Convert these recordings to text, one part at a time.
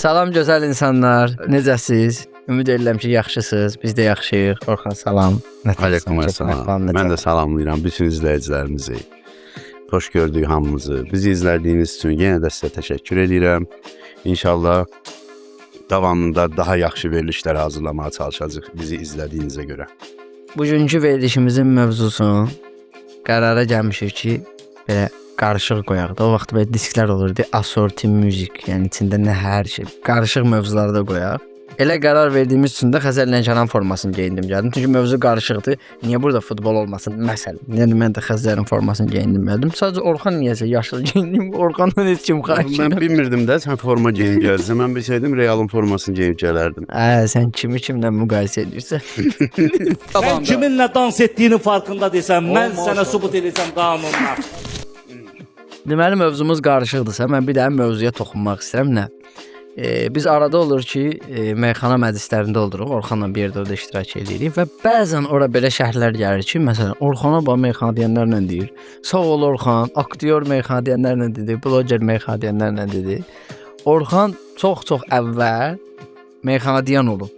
Salam gözəl insanlar, necəsiz? Ümid edirəm ki, yaxşısınız. Biz də yaxşıyıq. Orxan salam. Aleykümselam. Mən də salamlayıram bütün izləyicilərimizi. Xoş gördük hamımızı. Bizi izlədiyiniz üçün yenə də sizə təşəkkür edirəm. İnşallah davamında daha yaxşı verilişlər hazırlamağa çalışacağıq bizi izlədiyinizə görə. Bugünkü verilişimizin mövzusu qərara gəlmişik ki, belə qarışıq qoyaq da. O vaxt belə disklər olurdu, assorti müzik, yəni içində nə hər şey, qarışıq mövzuları da qoyaq. Elə qərar verdiyimiz üçün də Xəzər Lənkəran formasını geyindim gəldim. Çünki mövzu qarışıqdır. Niyə burada futbol olmasın? Məsələn, yəni mən də Xəzərin formasını geyindim gəldim. Sadəcə Orxan niyəsə yaşlı geyindim. Orxandan heç kim xahiş Mən bilmirdim də sən forma geyinib gəlsən. Mən bilsəydim Realın formasını geyinib gələrdim. Sən kimi kimlə müqayisə edirsən? Sən kiminlə dans etdiyinin farkında desən, mən sənə sübut edəcəm qanunla. Deməli mövzumuz qarışıqdırsa, mən bir də mövzuya toxunmaq istəyirəm. Nə? Biz arada olur ki, meyxana məclislərində oluruq. Orxanla bir yerdə orada iştirak edirik və bəzən ora belə şərhlər gəlir ki, məsələn, Orxana bax meyxana deyənlərlə deyir. Sağ ol Orxan, aktyor meyxana deyənlərlə dedi, bloger meyxana deyənlərlə dedi. Orxan çox əvvəl meyxana deyən olub.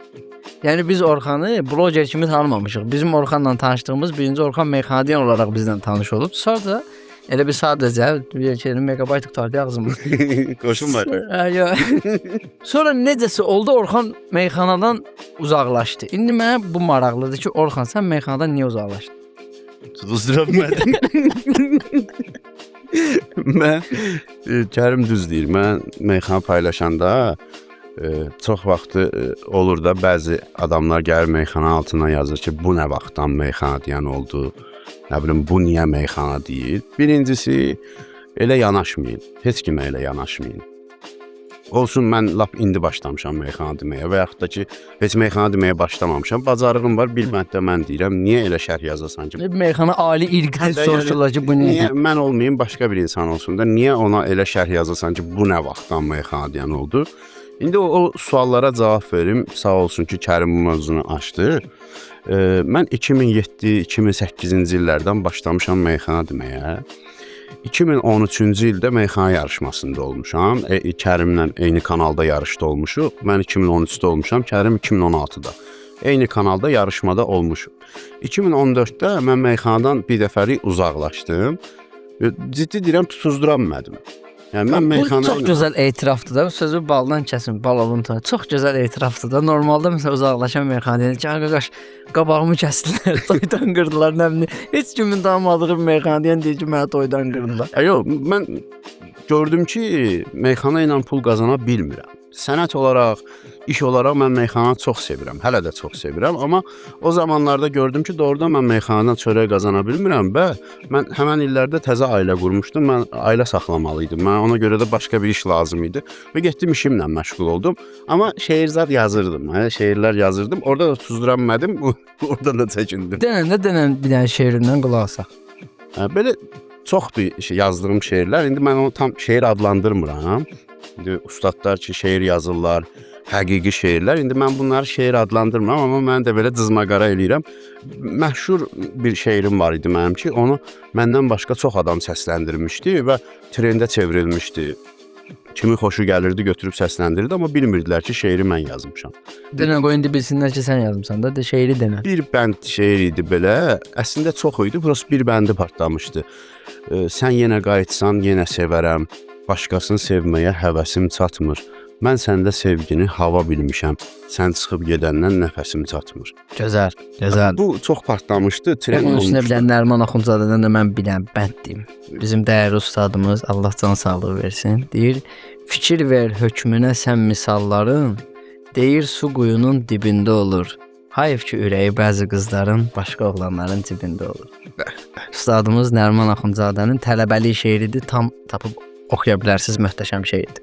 Yəni biz Orxanı bloger kimi tanımamışıq. Bizim Orxanla tanışdığımız birinci Orxan meyxana deyən olaraq bizlə tanış olub. Sonra elə bir sadəcə bir şeyin megabayt qutardı ağzımda. Qoşun var. Sonra necəsə oldu Orxan meyxanadan uzaqlaşdı. İndi mənə bu maraqlıdır ki, Orxan sən meyxanadan niyə uzaqlaşdın? Tuzdura bilmədim. Mən Kərim düz deyir. Mən meyxana paylaşanda çox vaxtı olur da bəzi adamlar gəlir meyxana altına yazır ki, bu nə vaxtdan meyxana deyən oldu. Nə bilim, bu niyə meyxana deyil? Birincisi, elə yanaşmayın. Heç kimə elə yanaşmayın. Olsun, mən lap indi başlamışam meyxana deməyə və yaxud da ki, heç meyxana deməyə başlamamışam. Bacarığım var, bir məntdə mən deyirəm, niyə elə şərh yazasan ki? Meyxana ali irqi soruşurlar ki, bu niyə? Mən olmayım, başqa bir insan olsun da, niyə ona elə şərh yazasan ki, bu nə vaxtdan meyxana deyən oldu? İndi o suallara cavab verim. Sağ olsun ki, Kərim bu mövzunu açdı. Mən 2007-2008-ci illərdən başlamışam meyxana deməyə. 2013-cü ildə meyxana yarışmasında olmuşam. Kərimlə eyni kanalda yarışda olmuşuq. Mən 2013-də olmuşam, Kərim 2016-da. Eyni kanalda yarışmada olmuşuq. 2014-də mən meyxanadan bir dəfəlik uzaqlaşdım. Ciddi deyirəm, tutuzdura bilmədim. Yəni mən meyxana çox gözəl etirafdır da. Sözü baldan kəsin, balavun ta. Çox gözəl etirafdır da. Normalda məsələn uzaqlaşan meyxana deyir ki, "Qardaş, qabağımı kəsdilər, toydan qırdılar, nə bilim." Heç kimin tanımadığı bir meyxana deyən deyir ki, "Məni toydan qırdılar." Yox, mən gördüm ki, meyxana ilə pul qazana bilmirəm. Sənət olaraq, iş olaraq mən meyxananı çox sevirəm. Hələ də çox sevirəm, amma o zamanlarda gördüm ki, doğrudan mən meyxanadan çörək qazana bilmirəm və mən həmin illərdə təzə ailə qurmuşdum. Mən ailə saxlamalıydım. Mən ona görə də başqa bir iş lazım idi və getdim işimlə məşğul oldum. Amma şeir yazırdım. Şeirlər yazırdım. Orada da tuzdura bilmədim. Orada da çəkindim. Denən bir dənə şeirindən qulaq asaq. Belə çoxdur yazdığım şeirlər. İndi mən onu tam şeir adlandırmıram. İndi ustadlar ki, şeir yazırlar, həqiqi şeirlər. İndi mən bunları şeir adlandırmıram, amma mən də belə cızmaqara eləyirəm. Məşhur bir şeirim var idi mənim ki, onu məndən başqa çox adam səsləndirmişdi və trendə çevrilmişdi. Kimi xoşu gəlirdi, götürüb səsləndirirdi, amma bilmirdilər ki, şeiri mən yazmışam. Denən qoy indi bilsinlər ki, sən yazmısan da, şeiri denən. Bir bənd şeir idi belə. Əslində çox idi, burası bir bəndi partlamışdı. Sən yenə qayıtsan, yenə sevərəm. Başqasını sevməyə həvəsim çatmır. Mən səndə sevgini hava bilmişəm. Sən çıxıb gedəndən nəfəsim çatmır. Gözəl, gözəl. Bu çox partlamışdı. Tren Onun üstünə olmuşdu. bilən Nəriman Axundzadədən də mən bilən bənd deyim. Bizim dəyərli ustadımız, Allah can sağlığı versin, deyir, fikir ver hökmünə sən misalların, deyir su quyunun dibində olur. Hayf ki, ürəyi bəzi qızların başqa oğlanların cibində olur. Ustadımız Nəriman Axundzadənin tələbəlik şeiridir, tam tapıb oxuya bilərsiniz, möhtəşəm şeydir.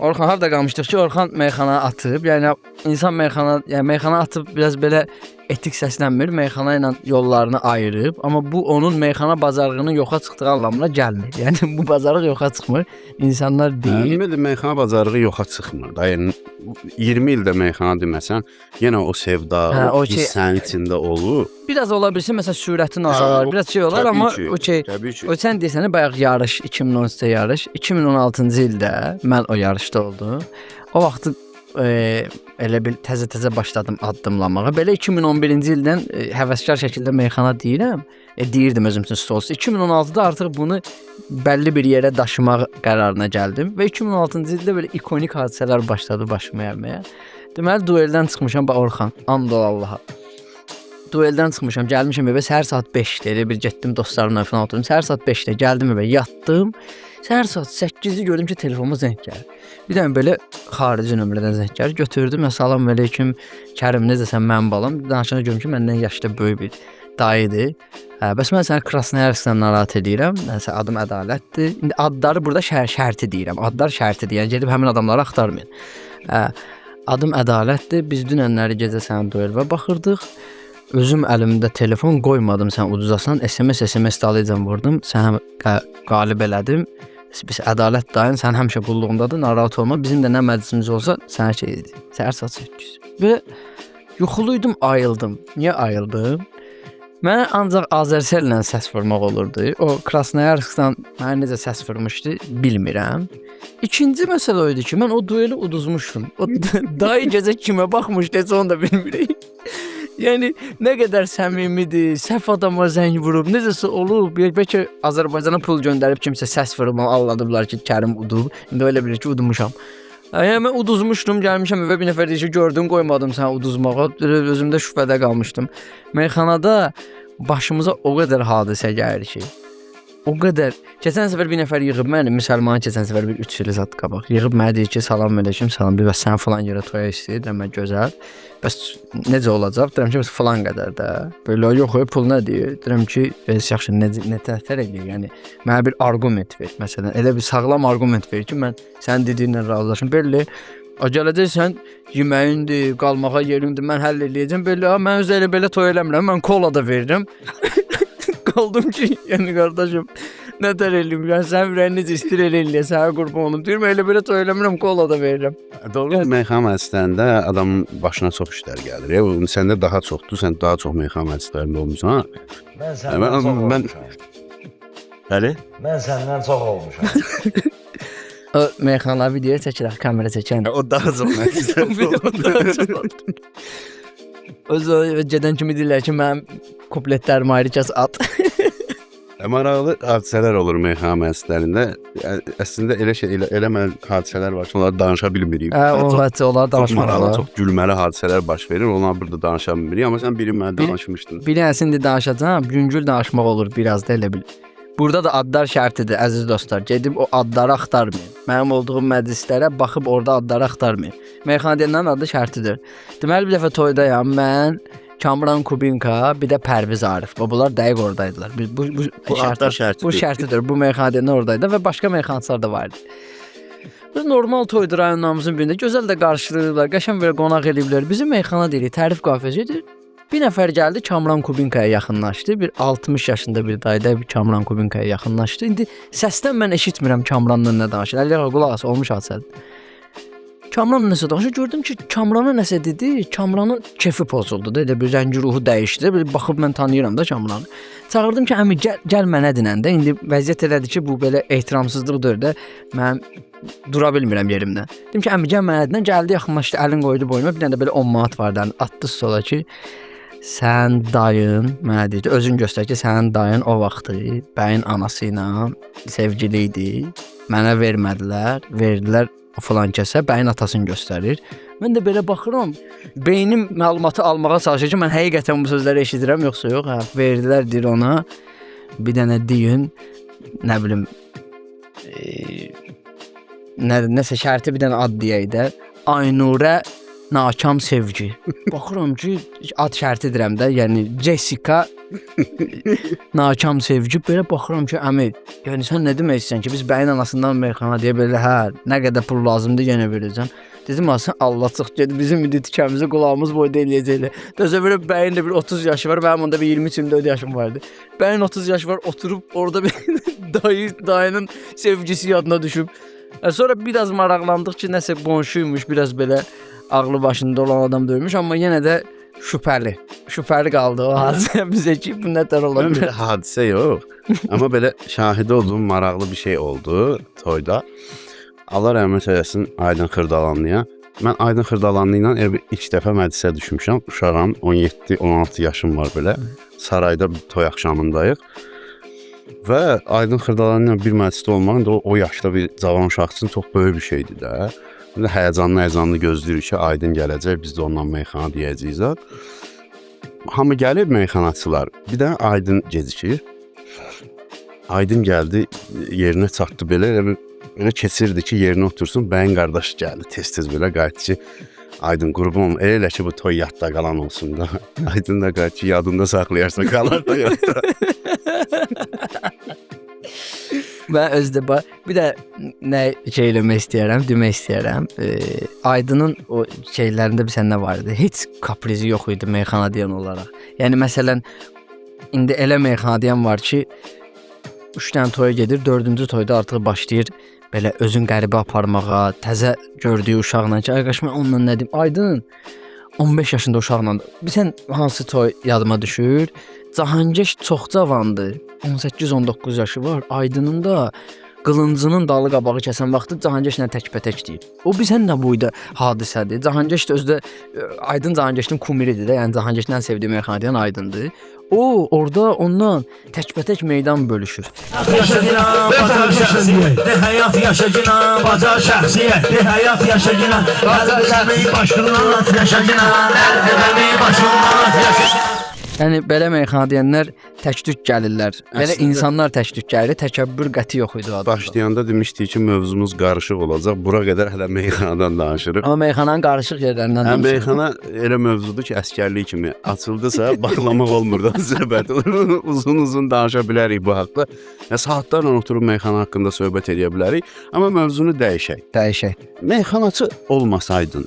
Orxan harda qalmışdıq ki, Orxan meyxana atıb, yəni insan meyxana atıb biraz belə etik səslənmir, meyxana ilə yollarını ayırıb, amma bu onun meyxana bazarlığının yoxa çıxdığı anlamına gəlmir. Yəni bu bazarlıq yoxa çıxmır. İnsanlar deyir. Deməli meyxana bazarlığı yoxa çıxmır da. Yəni 20 ildə meyxana deməsən, yenə o sevda, o sənin içində olur. Biraz ola bilsin, məsələn, sürətin azalar, biraz şey olar, amma o sən deyirsən, bayaq yarış, 2013-də yarış, 2016-cı ildə mən o yarışda oldum. O vaxt elə bil təzə başladım addımlamağa. Belə 2011-ci ildən həvəskar şəkildə meyxana deyirəm. Deyirdim özüm üçün stolsu. 2016-da artıq bunu bəlli bir yerə daşımaq qərarına gəldim və 2016-cı ildə belə ikonik hadisələr başladı başıma gəlməyə. Deməli dueldən çıxmışam Orxan, and ol Allaha. Dueldən çıxmışam, gəlmişəm evə səhər saat 5-də, elə bir getdim dostlarımla falan oturdum. Səhər saat 5-də gəldim evə, yatdım. Səhər saat 8-də gördüm ki, telefonuma zəng gəlir. Bir dənə belə xarici nömrədən zəng gəlir. Götürdüm, salam əleykum, Kərim, necəsən, mən balam. Danışanda görüm ki, məndən yaşda böyük bir dayıdır. Bəs mən səni Krasnoyarskdan narahat edirəm. Nəsə adım Ədalətdir. İndi adları burada şərti deyirəm. Adlar şərtidir. Yəni gedib həmin adamları axtarmayın. Adım Ədalətdir. Biz dünənləri gecə sənin duelvə baxırdıq. Özüm əlimdə telefon qoymadım sən uduzasan. SMS dalıcan vurdum. Sənə qalib elədim. Biz Ədalət dayın, sən həmişə qulluğundadır, narahat olma. Bizim də nə məclisimiz olsa sənə şey edir. Səhər saat 8. Və yuxuluydum, ayıldım. Niyə ayıldım? Mənə ancaq Azərsellə səs vurmaq olurdu. O Krasnoyarskdan mənə necə səs vurmuşdu, bilmirəm. İkinci məsələ o idi ki, mən o dueli uduzmuşdum. O dayı gecə kimə baxmışdı, onu da bilmirik. Yəni nə qədər səmimidir, səhv adama zəng vurub, necəsə olub, bəlkə Azərbaycana pul göndərib kimsə səs vurub, anladıblar ki, Kərim udub. İndi elə bilir ki, udmuşam. Yəni mən uduzmuşdum, gəlmişəm evə bir nəfər deyir ki, gördüm, qoymadım səni uduzmağa. Özümdə şübhədə qalmışdım. Meyxanada başımıza o qədər hadisə gəlir ki, o qədər. Keçən səfər bir nəfər yığıb məni, müsəlman keçən səfər bir 3 il zat qabaq. Yığıb mənə deyir ki, salam əleykum, salam. Bəs sən falan yerə toya istəyirəm, mən gözəl. Bəs necə olacaq? Deyirəm ki, falan qədər də. Belə yox, pul nə deyir? Deyirəm ki, yaxşı nə təsir edir? Yəni mənə bir arqument ver. Məsələn, elə bir sağlam arqument ver ki, mən sənin dediyindən razılaşım. Belə gələcəksən, yeməyindir, qalmağa yerindir, mən həll eləyəcəm. Belə, mən özü elə belə toy eləmirəm, mən kola da verirəm. Qaldım ki, yəni qardaşım, nətər eləyim, yəni sən ürəyini necə istir eləyə, sənə qurban olum. Deyirəm, elə belə toy eləmirəm, kola da verirəm. Doğru, meyxana məclislərində adamın başına çox işlər gəlir. Səndə daha çoxdur, sən daha çox meyxana məclislərində olmuşsan. Mən səndən çox olmuşam. Bəli? Mən səndən çox olmuşam. O meyxanalar videoya çəkirək, kamera çəkən. O daha çox məclislərdə oldu. O gedən kimi deyirlər ki, mənim kupletlərim ayrı kəs at. Maraqlı hadisələr olur meyxana məclislərində. Əslində elə hadisələr var ki, onları danışa bilmirik. Onlar danışmaq olar. Çox gülməli hadisələr baş verir, onları burada danışa bilmirik. Amma sən biri mənə danışmışdın. Bilən indi danışacağam, yüngül danışmaq olur biraz da elə bil. Burada da adlar şərtidir, əziz dostlar. Gedib o adları axtarmayın. Mənim olduğum məclislərə baxıb orada adları axtarmayın. Meyxana deyilən adı şərtidir. Deməli bir dəfə toydayam mən, Kamran Kubinka, bir də Pərviz Arif. Bunlar dəqiq oradaydılar. Bu adlar şərtidir. Bu şərtidir. Bu meyxana deyilən oradaydı və başqa meyxanaçılar da vardı. Biz normal toydur rayonlarımızın birində. Gözəl də qarşılayırlar, qəşəng belə qonaq eləyiblər. Bizim meyxana deyirik, tərif kafesidir. Bir nəfər gəldi, Kamran Kubinkaya yaxınlaşdı. Bir 60 yaşında bir dayı bir Kamran Kubinkaya yaxınlaşdı. İndi səsdən mən eşitmirəm Kamranla nə danışır. Əliyyə qulaq as, olmuş hadisədir. Kamran nəsə danışır, gördüm ki, Kamrana nəsə dedi. Kamranın kefi pozuldu da, elə bir rəngi ruhu dəyişdi. Belə baxıb mən tanıyıram da Kamranı. Çağırdım ki, əmi gəl mənə dinən də. İndi vəziyyət elədi ki, bu belə ehtiramsızlıqdır da. Mən dura bilmirəm yerimdən. Dedim ki, əmi gəl mənə dinən. Gəldi, yaxınlaşdı, əlin qoydu boynuma. Bir dənə də belə 10 manat vardı, atdı sola ki, sən dayın, mənə deyirdi, özün göstər ki, sənin dayın o vaxtı bəyin anası ilə sevgili idi. Mənə vermədilər, verdilər falan kəsə, bəyin atasını göstərir. Mən də belə baxıram, beynim məlumatı almağa çalışır ki, mən həqiqətən bu sözləri eşidirəm, yoxsa yox, hə, verdilər deyir ona, bir dənə deyin, nə bilim, nəsə şərti bir dənə ad deyək də, Aynurə Nakam sevgi. Baxıram ki, ad şərti deyirəm də, yəni Jessica Nakam sevgi. Belə baxıram ki, əmi, yəni sən nə demək istəyirsən ki, biz bəyin anasından meyxana deyə belə, hə, nə qədər pul lazımdır yenə verəcəm. Dedim aslında Allah çıx gedib bizim indi tikəmizi qulağımız boyda eləyəcəklər. Təsəvvür et bəyin də bir 30 yaşı var, mənim onda bir 23-24 yaşım vardı. Bəyin 30 yaşı var, oturub orada bir dayının sevgisi yadına düşüb. Sonra biraz maraqlandıq ki, nəsə qonşuymuş, biraz belə ağlı başında olan adam dövmüş, amma yenə də şübhəli qaldı o hadisə bizə ki, bu nətər ola Mən bilər. belə hadisə yox. Amma belə şahidi olduğum maraqlı bir şey oldu toyda. Allah rəhmət eləsin Aydın Xırdalanlıya. Mən Aydın Xırdalanlı ilə ilk dəfə məclisə düşmüşəm. Uşağam, 17-16 yaşım var belə. Sarayda bir toy axşamındayıq. Və Aydın Xırdalanlı ilə bir məclisdə olmaq da o yaşda bir cavan uşaq üçün çox böyük bir şeydir də. Biz həyəcanlı gözləyirik ki, Aydın gələcək, biz də ondan meyxana deyəcəyik. Hamı gəlir meyxanaçılar. Bir də Aydın gecikir. Aydın gəldi, yerinə çatdı belə keçirdi ki, yerinə otursun. Bəyin qardaşı gəldi, tez-tez belə qayıtdı ki, Aydın qurban, elə ki bu toy yadda qalan olsun da. Aydın da qayıtdı ki, yadında saxlayarsa qalar da yadda. Mən özdə bir də nə şey eləmək istəyirəm, demək istəyirəm. Aydının o şeylərində bir səndə var idi. Heç kaprizi yox idi meyxana deyən olaraq. Yəni məsələn indi elə meyxana deyən var ki, 3 dənə toya gedir, 4-cü toyda artıq başlayır belə özün qəribə aparmağa, təzə gördüyü uşaqla ki, ay qaş mən onunla nə deyim? Aydın 15 yaşında uşaqla. Bilsən hansı toy yadıma düşür? Cahangeş çox cavandır. 18-19 yaşı var. Aydının da qılıncının dalı qabağı kəsən vaxtı Cahangeşlə təkbətək deyir. O bizən nə boyda hadisədir. Cahangeş də özdə Aydın Cahangeşin kumiridir də. Yəni Cahangeşin ən sevdiyi meyxana deyən Aydındır. O orada ondan təkbətək meydan bölüşür. Həyat yaşagina, bacar şəxsiyyət, həyat yaşagina, bacar şəxsiyyət, başqırılan yaşagina, başqırılan yaşagina. Yəni belə meyxana deyənlər tək-tük gəlirlər. Belə Əslində, insanlar tək-tük gəlir, təkəbbür qəti yox idi o adamda. Başlayanda demişdik ki, mövzumuz qarışıq olacaq. Bura qədər hələ meyxanadan danışırıq. Amma meyxananın qarışıq yerlərindən Həm danışırıq. meyxana elə mövzudur ki, əsgərlik kimi açıldısa, bağlamaq olmur da söhbət. Uzun-uzun danışa bilərik bu haqqda. Ya saatlarla oturub meyxana haqqında söhbət edə bilərik, amma mövzunu dəyişək. Meyxanaçı olmasaydın,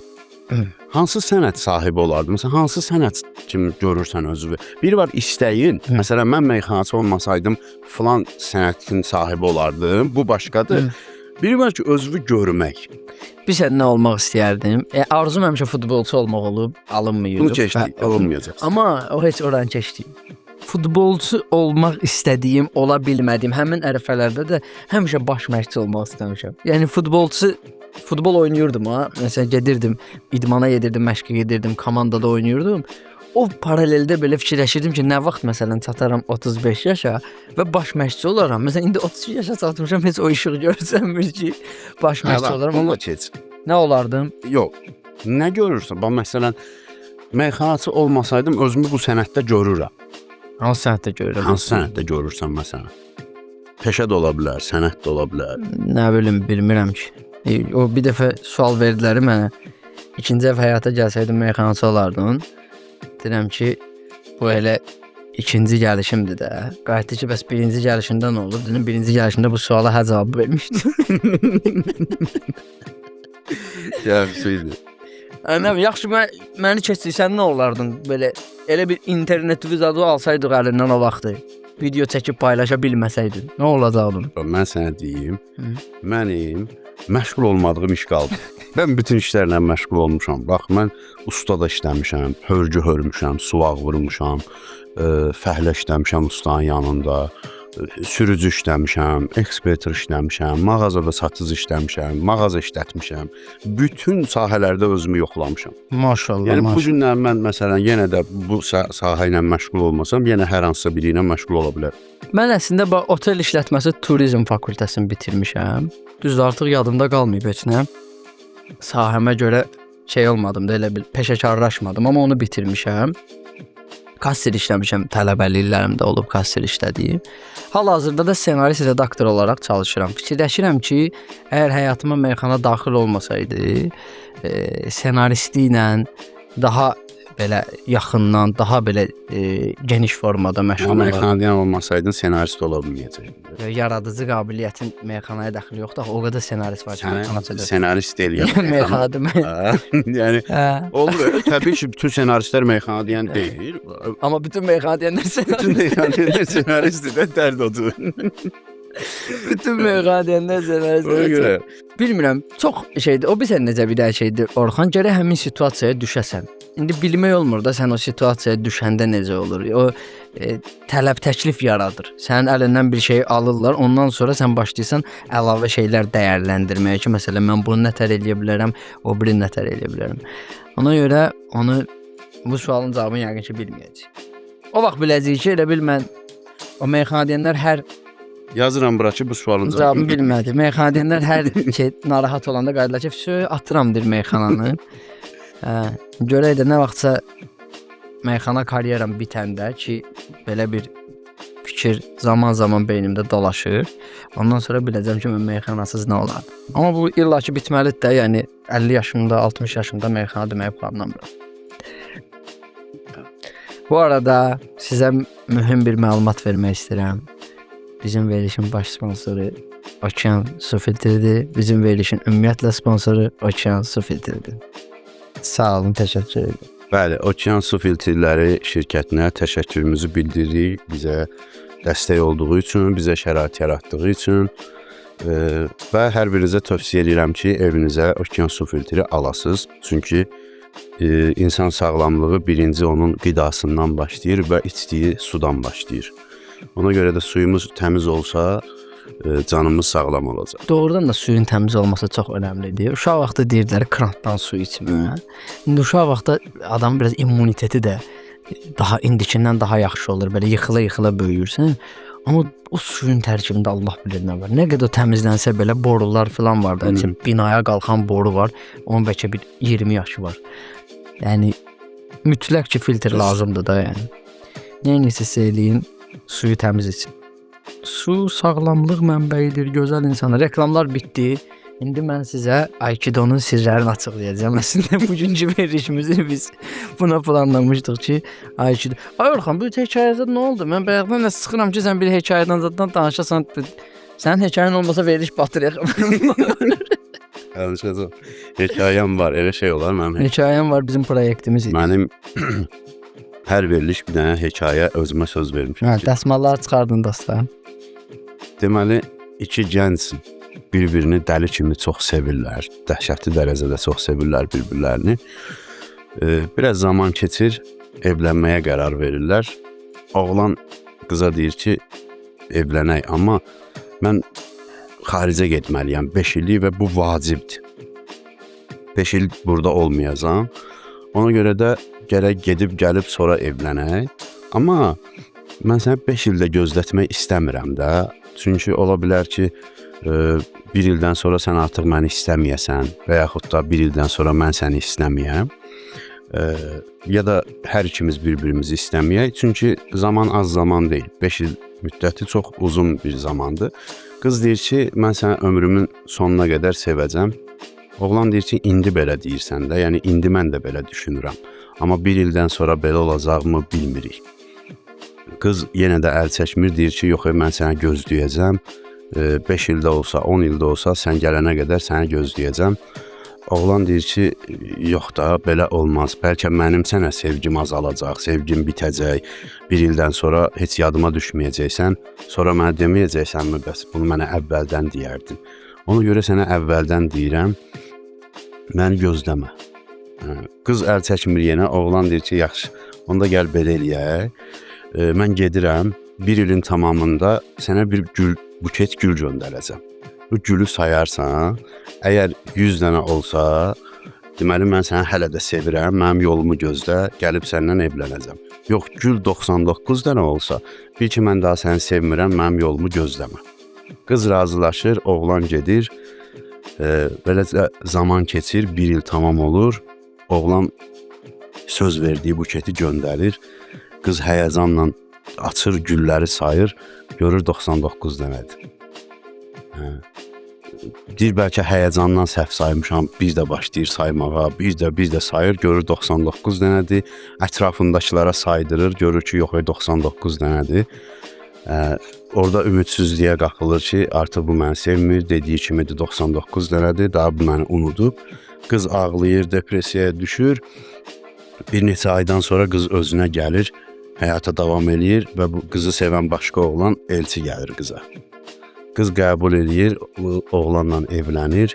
hansı sənət sahibi olardın? Məsələn, hansı sənət kimi görürsən özünü? Biri var istəyin. Məsələn, mən meyxanaçı olmasaydım, filan sənətin sahibi olardım. Bu başqadır. Biri var ki, özünü görmək. Bilirsən nə olmaq istəyərdim? Arzum həmişə futbolçu olmaq olub, alınmayıb. Bunu keçdik, olmayacaq. Amma o heç oranı keçdi. Futbolçu olmaq istədiyim, ola bilmədiyim həmin ərəfələrdə də həmişə baş məşqçi olmaq istəmişəm. Yəni futbol oynayırdım ha. Məsələn gedirdim, idmana gedirdim, məşqə gedirdim, komandada oynayırdım. O paraleldə belə fikirləşirdim ki, nə vaxt məsələn çataram 35 yaşa və baş məşqçi olaram. Məsələn indi 32 yaşa çatmışam, heç o işıq görsənmir ki, baş məşqçi olaram. Onu keç. Nə olardım? Yox. Nə görürsən? Bax məsələn, meyxanaçı olmasaydım özümü bu sənətdə görürəm. Hansı sənətdə görürəm? Hansı sənətdə görürsən məsələn? Peşə də ola bilər, sənət də ola bilər. Nə bilim, bilmirəm ki. O bir dəfə sual verdilər mənə. İkinci dəfə həyata gəlsəydim meyxanaçı olardın. Deyirəm ki, bu elə ikinci gəlişimdir də. Qayıtdı ki, bəs birinci gəlişində nə olub? Dedim, birinci gəlişində bu suala hə cavabı vermişdim. Gəlsəydi. Anam, yaxşı məni keçirsən nə olardın? Belə elə bir internet vizadı alsaydıq əlindən o vaxtı. Video çəkib paylaşa bilməsəydin, nə olacaqdın? Mən sənə deyim, mənim məşğul olmadığım iş qaldı. Mən bütün işlərlə məşğul olmuşam. Bax, mən ustada işləmişəm, hörgü hörmüşəm, suvaq vurmuşam, fəhlə işləmişəm ustanın yanında, sürücü işləmişəm, ekspert işləmişəm, mağazada satıcı işləmişəm, mağaza işlətmişəm. Bütün sahələrdə özümü yoxlamışam. Maşallah. Yəni bu günlər mən məsələn yenə də bu sahə ilə məşğul olmasam, yenə hər hansısa biri ilə məşğul ola bilər. Mən əslində otel işlətməsi turizm fakültəsini bitirmişəm. Düzdür, artıq yadımda qalmayıb heç nə. Sahəmə görə şey olmadım da, elə bil peşəkarlaşmadım, amma onu bitirmişəm. Kasser işləmişəm, tələbəlik illərimdə olub kasser işlədiyim. Hal-hazırda da ssenarist redaktor olaraq çalışıram. Fikirləşirəm ki, əgər həyatıma meyxana daxil olmasaydı, ssenaristliklə daha belə yaxından, daha belə geniş formada məşğul olar. Meyxanadan olmasaydın ssenarist ola bilməyəcəkdin. Yaradıcı qabiliyyətin meyxanaya dəxli yoxdur. O qədər ssenarist var ki, Sən ssenarist deyil. meyxanada. Yəni olur. Təbii ki, bütün ssenaristlər meyxanadan deyil. Amma bütün meyxanadanlar Bütün meyxanadan ssenaristdir də dərd odur. bütün meyxanadanlar ssenarist. Ona görə Bilmirəm, çox şeydir. O bilsən necə bir də şeydir. Orxan gərək həmin situasiyaya düşəsən. İndi bilmək olmur da sən o situasiyaya düşəndə necə olur. O tələb təklif yaradır. Sənin əlindən bir şey alırlar, ondan sonra sən başlayırsan əlavə şeylər dəyərləndirməyə ki, məsələn mən bunu nətər eləyə bilərəm, o birini nətər eləyə bilərəm. Ona görə onu bu sualın cavabını yəqin ki bilməyəcək. O vaxt biləcəyik ki, elə bil mən o meyxanadanlar hər yazıram bura ki, bu sualın cavabını bilmədi. Meyxanadanlar hər şey narahat olanda qayıdırlar ki, atıram bir meyxananı. Görək də nə vaxtsa meyxana karyeram bitəndə ki, belə bir fikir zaman-zaman beynimdə dolaşır. Ondan sonra biləcəm ki, mən meyxanasız nə olar. Amma bu illaki bitməlidir də, yəni 50 yaşımda, 60 yaşımda meyxana deməyi planlamıram. Bu arada sizə mühüm bir məlumat vermək istəyirəm. Bizim verilişin baş sponsoru Okean Su Filtridir. Bizim verilişin ümumiyyətlə sponsoru Okean Su Filtridir. Sağ olun, təşəkkür edirəm. Bəli, Okean Su Filtrləri şirkətinə təşəkkürümüzü bildiririk. Bizə dəstək olduğu üçün, bizə şərait yaratdığı üçün və hər birinizə tövsiyə edirəm ki, evinizə Okean Su Filtri alasınız. Çünki insan sağlamlığı birinci onun qidasından başlayır və içdiyi sudan başlayır. Ona görə də suyumuz təmiz olsa, canımız sağlam olacaq. Doğrudan da suyun təmiz olması çox önəmlidir. Uşaq vaxtı deyirdilər krantdan su içmə. İndi uşaq vaxtı adamın biraz immuniteti də daha indikindən daha yaxşı olur. Belə yıxıla-yıxıla böyüyürsən. Amma o suyun tərkibində Allah bilir nə var. Nə qədər təmizlənsə belə borular falan var da. Binaya qalxan boru var. Onun bəlkə bir 20 yaşı var. Yəni mütləq ki filtr lazımdır da yəni. Nəyinsə eləyin, suyu təmiz için. Su sağlamlıq mənbəyidir, gözəl insanlar. Reklamlar bitdi. İndi mən sizə Aikido'nun sirlərini açıqlayacağam. Əslində bugünkü verilişimizi biz buna planlamışdıq ki, Aikido. Ay Orxan, bu hekayədə nə oldu? Mən bayaqdan nə sıxıram ki, sən bir hekayədən zaten danışasan. Sənin hekayən olmasa veriliş batırıq. Danışacaq. Hekayəm var, elə şey olar mənim. Hekayəm var, bizim proyektimiz idi. Mənim hər veriliş bir dənə hekayə özümə söz vermişəm. Hə, dəsmalları çıxardın dostlar. Deməli, iki gənc bir-birini dəli kimi çox sevirlər. Dəhşətli dərəcədə çox sevirlər bir-birlərini. Biraz zaman keçir, evlənməyə qərar verirlər. Oğlan qıza deyir ki, evlənək, amma mən xaricə getməliyəm 5 illik və bu vacibdir. 5 il burada olmayacam. Ona görə də gərək gedib gəlib sonra evlənək. Amma mən səni 5 ildə gözlətmək istəmirəm də. Çünki ola bilər ki, bir ildən sonra sən artıq məni istəməyəsən və yaxud da bir ildən sonra mən səni istəməyəm. Ya da hər ikimiz bir-birimizi istəməyək. Çünki zaman az zaman deyil. 5 il müddəti çox uzun bir zamandır. Qız deyir ki, mən səni ömrümün sonuna qədər sevəcəm. Oğlan deyir ki, indi belə deyirsən də, yəni indi mən də belə düşünürəm. Amma bir ildən sonra belə olacaqmı bilmirik. Qız yenə də əl çəkmir, deyir ki, yox, mən səni gözləyəcəm. 5 ildə olsa, 10 ildə olsa, sən gələnə qədər səni gözləyəcəm. Oğlan deyir ki, yox da, belə olmaz. Bəlkə mənim sənə sevgim azalacaq, sevgim bitəcək. Bir ildən sonra heç yadıma düşməyəcəksən. Sonra mənə deməyəcəksənmi, bəs bunu mənə əvvəldən deyərdin. Ona görə sənə əvvəldən deyirəm, məni gözləmə. Qız əl çəkmir yenə, oğlan deyir ki, yaxşı, onda gəl belə eləyək. Mən gedirəm, bir ilin tamamında sənə bir buket gül göndərəcəm. Bu gülü sayarsan, əgər 100 dənə olsa, deməli mən səni hələ də sevirəm, mənim yolumu gözlə, gəlib səndən evlənəcəm. Yox, gül 99 dənə olsa, bil ki, mən daha səni sevmirəm, mənim yolumu gözləmə. Qız razılaşır, oğlan gedir, beləcə zaman keçir, bir il tamam olur, oğlan söz verdiyi buketi göndərir, qız həyəcanla açır, gülləri sayır, görür 99 dənədir. deyir bəlkə həyəcandan səhv saymışam. Biz də başlayır saymağa. Biz də sayır, görür 99 dənədir. Ətrafındakılara saydırır, görür ki, yox, 99 dənədir. Orada ümidsizliyə qapılır ki, artıq bu məni sevmir, dediyi kimidir 99 dənədir, daha bu məni unudub. Qız ağlayır, depressiyaya düşür. Bir neçə aydan sonra qız özünə gəlir, həyata davam eləyir və bu qızı sevən başqa oğlan elçi gəlir qıza. Qız qəbul eləyir, oğlanla evlənir.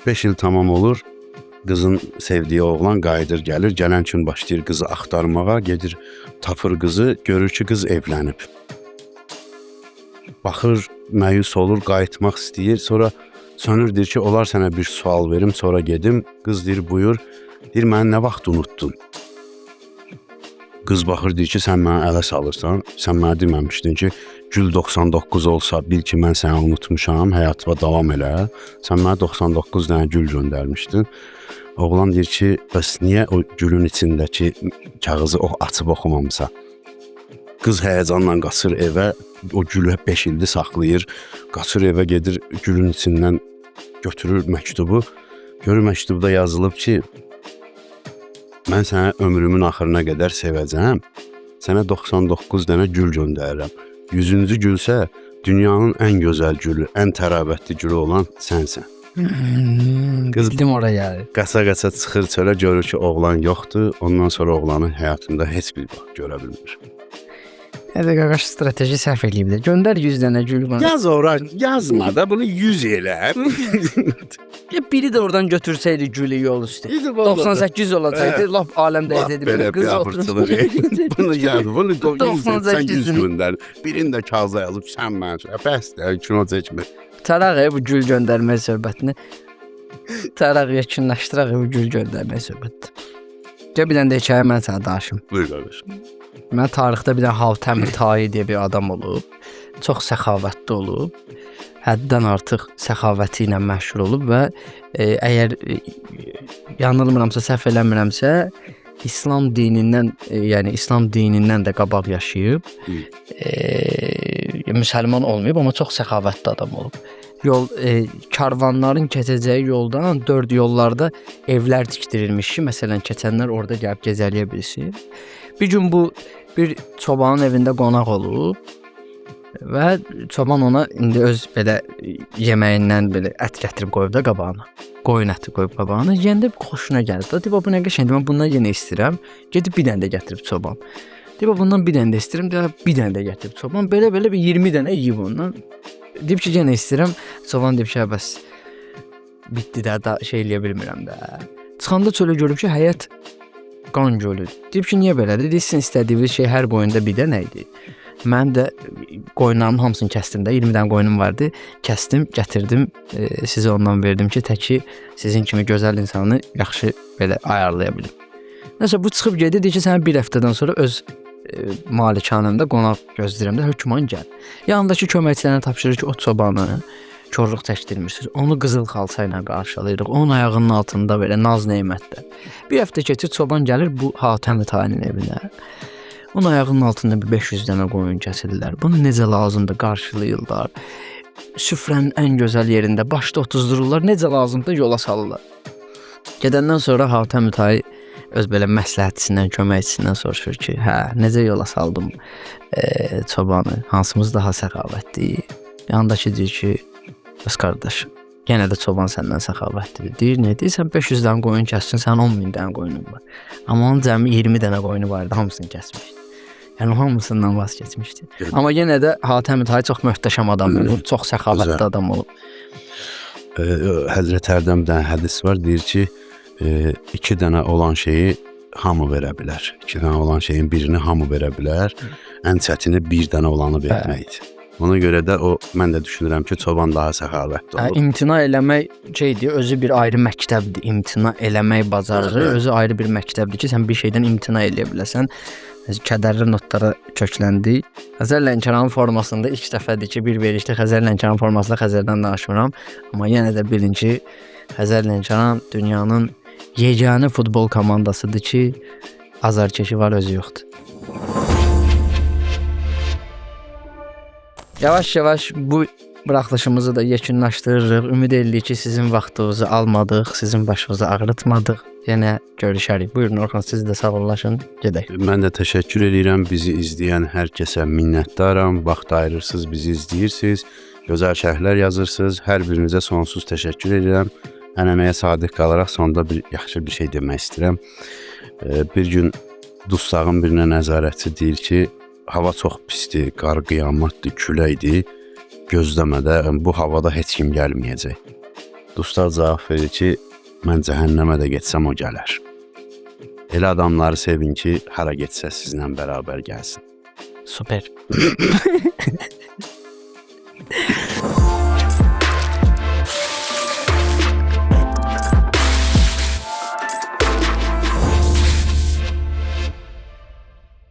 5 il tamam olur, qızın sevdiyi oğlan qayıdır, gəlir. Gələn gün başlayır qızı axtarmağa, gedir, tapır qızı, görür ki, qız evlənib. Baxır, məyus olur, qayıtmaq istəyir. Sonra sönür, deyir ki, olar sənə bir sual verim, sonra gedim. Qız deyir, buyur. Deyir, məni nə vaxt unuttun? Qız baxır, deyir ki, sən mənə ələ salırsan. Sən mənə deməmişdin ki, gül 99 olsa, bil ki, mən səni unutmuşam, həyatıma davam elə. Sən mənə 99 dənə gül göndərmişdin. Oğlan deyir ki, bəs niyə o gülün içindəki kağızı açıb oxumamısan? Qız həyəcanla qaçır evə, o gülü 5 ildir saxlayır. Qaçır evə, gedir, gülün içindən götürür məktubu. Görür, məktubda yazılıb ki, mən sənə ömrümün axırına qədər sevəcəm. Sənə 99 dənə gül göndərirəm. 100-cü gülsə, dünyanın ən gözəl gülü, ən tərabətli gülü olan sənsən. Qız bildim oraya. Qaça-qaça çıxır çölə, görür ki, oğlan yoxdur. Ondan sonra oğlanın həyatında heç bir vaxt görə bilmir. Hədə qaqaş strateji səhv eləyiblər. Göndər 100 dənə gül bana. Yaz ora, yazma da bunu 100 elə. Biri də oradan götürsəydi gülü yol üstü. 98 olacaqdı, lap aləm dəyəcəkdi. Belə biabırçılır. Bunu yaz, bunu 100 göndər. Birini də kağıza yazıb, sən mənə. Bəs də, kino çəkmir. Taraq bu gül göndərmə söhbətini. Taraq yekunlaşdıraq bu gül göndərmə söhbətini. Bir dənə də hekayə mən sənə danışım. Buyur qardaşım. Mən tarixdə bir dənə Hatəm Tayi deyə bir adam olub. Çox səxavətli olub. Həddən artıq səxavəti ilə məşhur olub və əgər yanılmıramsa, səhv eləmirəmsə, İslam dinindən, yəni İslam dinindən də qabaq yaşayıb. Müsəlman olmayıb, amma çox səxavətli adam olub. Karvanların keçəcəyi yoldan 4 yollarda evlər tikdirilmiş ki, məsələn, keçənlər orada gəlib gəzəliyə bilsin. Bir gün bu bir çobanın evində qonaq olub və çoban ona indi öz belə yeməyindən belə ət gətirib qoyub da qabağına. Qoyun əti qoyub qabağına. Yeyəndə xoşuna gəldi. Deyib, bu nə qəşəngdir, mən bundan yenə istəyirəm. Gedib bir dənə də gətirib çoban. Deyib, bundan bir dənə də istəyirəm, deyib, bir dənə də gətirib çoban. Belə bir 20 dənə yeyib ondan. Deyib ki, yenə istəyirəm. Çoban deyib ki, bəs bitdi də, şey eləyə bilmirəm də. Çıxanda çölə görüb ki, həyət qan gölüdür. Deyib ki, niyə belədir? Deyib, sizin istədiyiniz şey hər qoyunda bir dənə idi. Mən də qoyunlarımın hamısını kəsdim də, 20 dənə qoyunum vardı. Kəsdim, gətirdim, sizə ondan verdim ki, təki sizin kimi gözəl insanı yaxşı belə ayarlaya bilim. Nəsə, bu çıxıb gedir, deyir ki, sənə bir həftədən sonra öz malikanəmdə qonaq gözləyirəm də, hökman gəl. Yanındakı köməkçilərinə tapşırır ki, o çobanı korluq çəkdirmirsiniz. Onu qızıl xalça ilə qarşılayırıq. Onun ayağının altında belə naz neymətdə. Bir həftə keçir, çoban gəlir bu Hatəm Tayinin evinə. Onun ayağının altında bir 500 dənə qoyun kəsirlər. Bunu necə lazımdır qarşılayırlar. Süfrənin ən gözəl yerində başda otuzdururlar, necə lazımdır yola salırlar. Gedəndən sonra Hatəm Tay öz belə məsləhətçisindən, köməkçisindən soruşur ki, necə yola saldım çobanı, hansımız daha səxavətli? Yanındakı deyir ki, bəs qardaş, yenə də çoban səndən səxavətlidir. Deyir, nə deyirsən, 500 dənə qoyun kəssin, sənin 10.000 dənə qoyunun var. Amma onun cəmi 20 dənə qoyunu var idi, hamısını kəsmişdi. Yəni hamısından vaz keçmişdi. Amma yenə də Hatəm Tay çox möhtəşəm adam olub, çox səxavətli adam olub. Həzrət Ərdəm bir dənə hədis var, deyir ki, 2 dənə olan şeyi hamı verə bilər. 2 dənə olan şeyin birini hamı verə bilər. Ən çətini bir dənə olanı verməkdir. Ona görə də mən də düşünürəm ki, çoban daha səxavətli olur. İmtina eləmək şeydir, özü bir ayrı məktəbdir. İmtina eləmək bacarığı özü ayrı bir məktəbdir ki, sən bir şeydən imtina eləyə biləsən. Kədərli notlara kökləndi. Xəzər Lənkəranın formasında ilk dəfədir ki, bir verişdə Xəzər Lənkəran formasında Xəzərdən danışmıram. Amma yenə də bilin ki, Xəzər Lənkəran dünyanın yeganə futbol komandasıdır ki, azarkeşi var, özü yoxdur. Yavaş-yavaş bu buraxılışımızı da yekunlaşdırırıq. Ümid edirik ki, sizin vaxtınızı almadıq, sizin başınızı ağrıtmadıq. Yenə görüşərik. Buyurun Orxan, siz də sağollaşın. Gedək. Mən də təşəkkür edirəm bizi izləyən hər kəsə minnətdaram. Vaxt ayırırsınız, bizi izləyirsiniz. Gözəl şərhlər yazırsınız. Hər birinizə sonsuz təşəkkür edirəm. Ənənəyə sadiq qalaraq sonda yaxşı bir şey demək istəyirəm. Bir gün dustağın birinə nəzarətçi deyir ki, hava çox pisdir, qar qiyamətdir, küləkdir. Gözləmədə bu havada heç kim gəlməyəcək. Dustaq cavab verir ki, mən cəhənnəmə də getsəm o gələr. Elə adamları sevin ki, hara getsə sizlə bərabər gəlsin. Super.